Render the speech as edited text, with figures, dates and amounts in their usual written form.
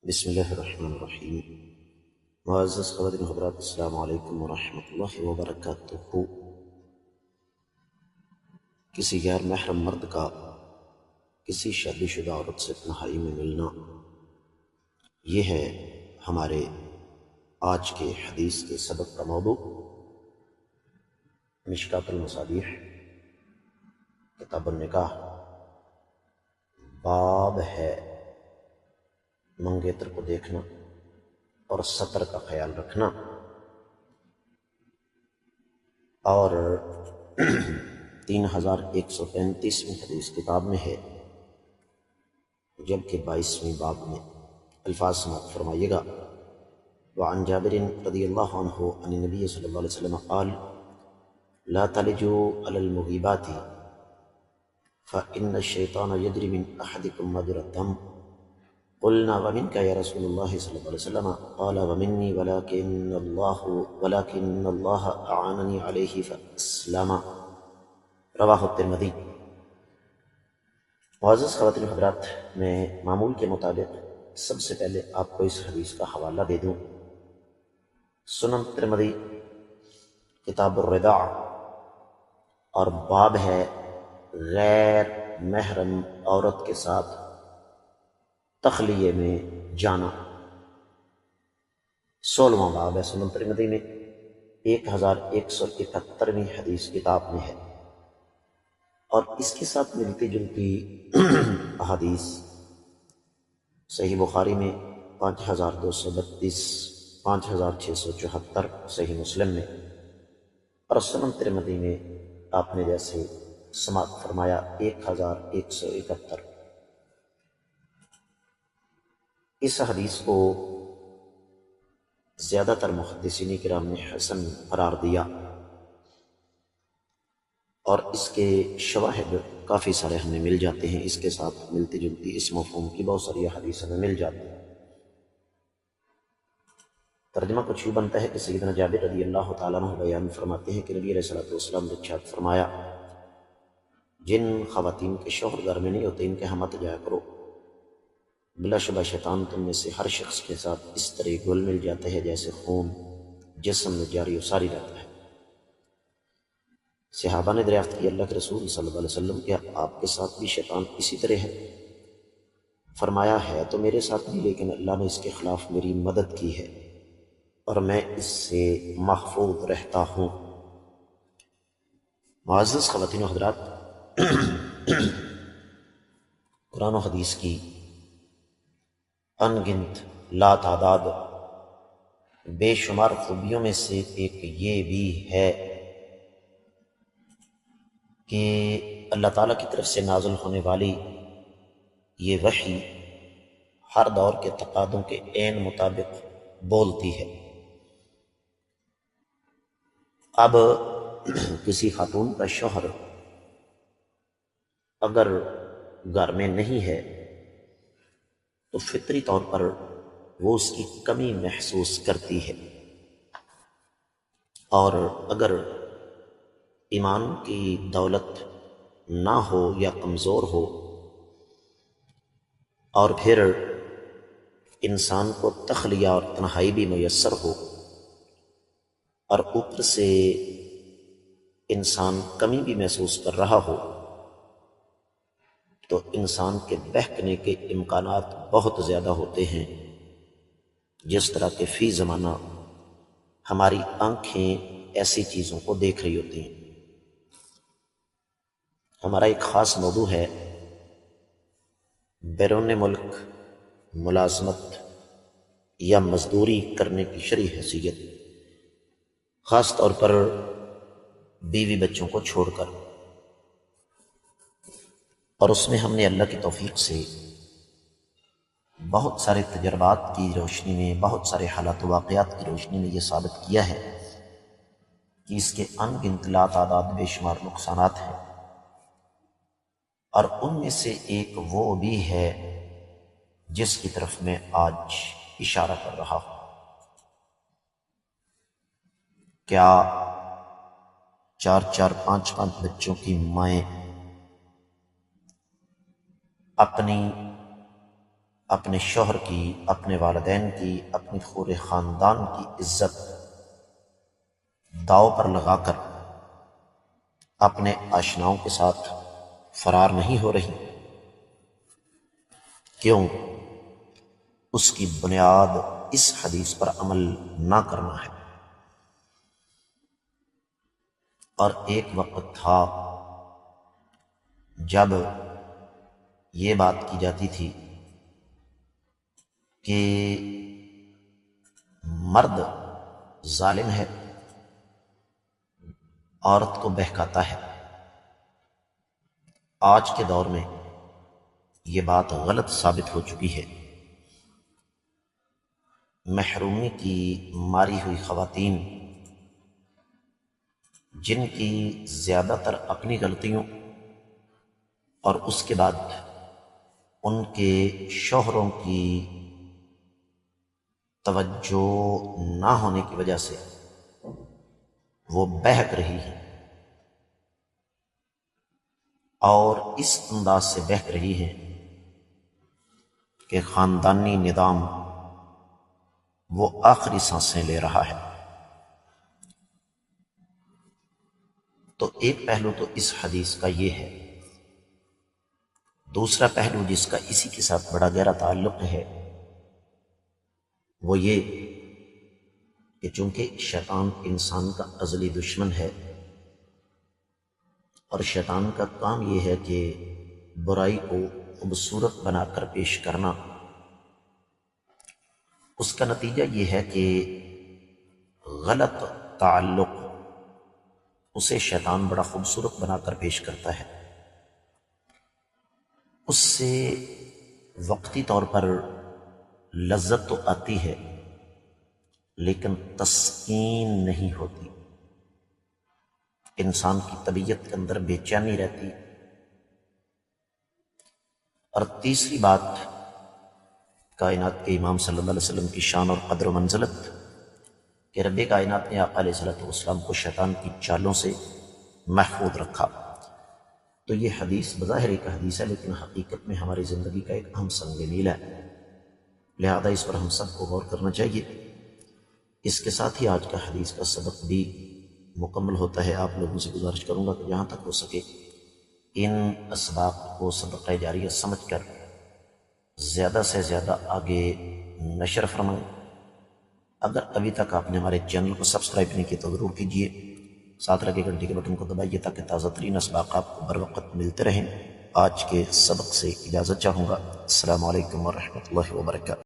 بسم اللہ الرحمن الرحیم۔ معزز خواتین و حضرات، السلام علیکم ورحمۃ اللہ وبرکاتہ۔ کسی غیر محرم مرد کا کسی شادی شدہ عورت سے تنہائی میں ملنا، یہ ہے ہمارے آج کے حدیث کے سبق کا موضوع۔ مشکات المصابیح کتاب النکاح باب ہے منگیتر کو دیکھنا اور سطر کا خیال رکھنا، اور 3135ویں حدیث کتاب میں ہے، جبکہ 22ویں باب میں الفاظ سماعت فرمائیے گا۔ وعن جابر رضی اللہ عنہ عن النبی صلی اللہ علیہ وسلم قال لا تلجوا على المغیبات فإن الشیطان یجری من احدکم مجرى الدم قلنا ومنك يا رسول الله صلى الله عليه وسلم قال ومني ولكن الله أعانني عليه فأسلم رواہ الترمذی۔ معزز خواتین و حضرات، میں معمول کے مطابق سب سے پہلے آپ کو اس حدیث کا حوالہ دے دوں۔ سنن ترمذی کتاب الرضاع، اور باب ہے غیر محرم عورت کے ساتھ تخلیے میں جانا۔ 16واں باب ہے سنن ترمذی میں، 1171ویں حدیث کتاب میں ہے، اور اس کے ساتھ ملتی جلتی احادیث صحیح بخاری میں 5232، 5674 صحیح مسلم میں، اور سنن ترمذی میں آپ نے جیسے سماعت فرمایا 1171۔ اس حدیث کو زیادہ تر محدثین کرام نے حسن قرار دیا، اور اس کے شواہد کافی سارے ہمیں مل جاتے ہیں، اس کے ساتھ ملتی جلتی اس مفہوم کی بہت ساری حدیث ہمیں مل جاتی ہیں۔ ترجمہ کچھ یوں بنتا ہے کہ سیدنا جابر رضی اللہ تعالیٰ عنہ بیان فرماتے ہیں کہ نبی علیہ السلام نے ارشاد فرمایا، جن خواتین کے شوہر گھر میں نہیں ہوتے ان کے ہاں مت جایا کرو، بلا شبہ شیطان تم میں سے ہر شخص کے ساتھ اس طرح گل مل جاتے ہیں جیسے خون جسم میں جاری و ساری رہتا ہے۔ صحابہ نے دریافت کی، اللہ کے رسول صلی اللہ علیہ وسلم، کیا آپ کے ساتھ بھی شیطان اسی طرح ہے؟ فرمایا ہے تو میرے ساتھ بھی، لیکن اللہ نے اس کے خلاف میری مدد کی ہے اور میں اس سے محفوظ رہتا ہوں۔ معزز خواتین و حضرات، قرآن و حدیث کی ان گنت لا تعداد بے شمار خوبیوں میں سے ایک یہ بھی ہے کہ اللہ تعالیٰ کی طرف سے نازل ہونے والی یہ وحی ہر دور کے تقاضوں کے عین مطابق بولتی ہے۔ اب کسی خاتون کا شوہر اگر گھر میں نہیں ہے تو فطری طور پر وہ اس کی کمی محسوس کرتی ہے، اور اگر ایمان کی دولت نہ ہو یا کمزور ہو، اور پھر انسان کو تخلیہ اور تنہائی بھی میسر ہو، اور اوپر سے انسان کمی بھی محسوس کر رہا ہو، تو انسان کے بہکنے کے امکانات بہت زیادہ ہوتے ہیں، جس طرح کہ فی زمانہ ہماری آنکھیں ایسی چیزوں کو دیکھ رہی ہوتی ہیں۔ ہمارا ایک خاص موضوع ہے بیرون ملک ملازمت یا مزدوری کرنے کی شرعی حیثیت، خاص طور پر بیوی بچوں کو چھوڑ کر، اور اس میں ہم نے اللہ کی توفیق سے بہت سارے تجربات کی روشنی میں، بہت سارے حالات و واقعات کی روشنی میں یہ ثابت کیا ہے کہ اس کے ان گنت لا تعداد بے شمار نقصانات ہیں، اور ان میں سے ایک وہ بھی ہے جس کی طرف میں آج اشارہ کر رہا ہوں۔ کیا 4 5 بچوں کی مائیں اپنی اپنے شوہر کی، اپنے والدین کی، اپنی پورے خاندان کی عزت داؤ پر لگا کر اپنے آشناؤں کے ساتھ فرار نہیں ہو رہی؟ کیوں؟ اس کی بنیاد اس حدیث پر عمل نہ کرنا ہے۔ اور ایک وقت تھا جب یہ بات کی جاتی تھی کہ مرد ظالم ہے، عورت کو بہکاتا ہے۔ آج کے دور میں یہ بات غلط ثابت ہو چکی ہے۔ محرومی کی ماری ہوئی خواتین، جن کی زیادہ تر اپنی غلطیوں اور اس کے بعد ان کے شوہروں کی توجہ نہ ہونے کی وجہ سے وہ بہک رہی ہیں، اور اس انداز سے بہک رہی ہیں کہ خاندانی نظام وہ آخری سانسیں لے رہا ہے۔ تو ایک پہلو تو اس حدیث کا یہ ہے۔ دوسرا پہلو جس کا اسی کے ساتھ بڑا گہرا تعلق ہے وہ یہ کہ چونکہ شیطان انسان کا ازلی دشمن ہے، اور شیطان کا کام یہ ہے کہ برائی کو خوبصورت بنا کر پیش کرنا، اس کا نتیجہ یہ ہے کہ غلط تعلق اسے شیطان بڑا خوبصورت بنا کر پیش کرتا ہے۔ اس سے وقتی طور پر لذت تو آتی ہے لیکن تسکین نہیں ہوتی، انسان کی طبیعت کے اندر بے چینی رہتی۔ اور تیسری بات، کائنات کے امام صلی اللہ علیہ وسلم کی شان اور قدر و منزلت کہ رب کائنات نے آقا علیہ السلام کو شیطان کی چالوں سے محفوظ رکھا۔ تو یہ حدیث بظاہر ایک حدیث ہے لیکن حقیقت میں ہماری زندگی کا ایک اہم سنگ میل ہے، لہذا اس پر ہم سب کو غور کرنا چاہیے۔ اس کے ساتھ ہی آج کا حدیث کا سبق بھی مکمل ہوتا ہے۔ آپ لوگوں سے گزارش کروں گا کہ جہاں تک ہو سکے ان اسباق کو صدقہ جاریہ سمجھ کر زیادہ سے زیادہ آگے نشر فرمائیں۔ اگر ابھی تک آپ نے ہمارے چینل کو سبسکرائب نہیں کیا تو ضرور کیجیے، ساتھ لگے گھنٹی کے بٹن کو دبائیے تاکہ تازہ ترین اسباق آپ کو بر وقت ملتے رہیں۔ آج کے سبق سے اجازت چاہوں گا۔ السلام علیکم ورحمۃ اللہ وبرکاتہ۔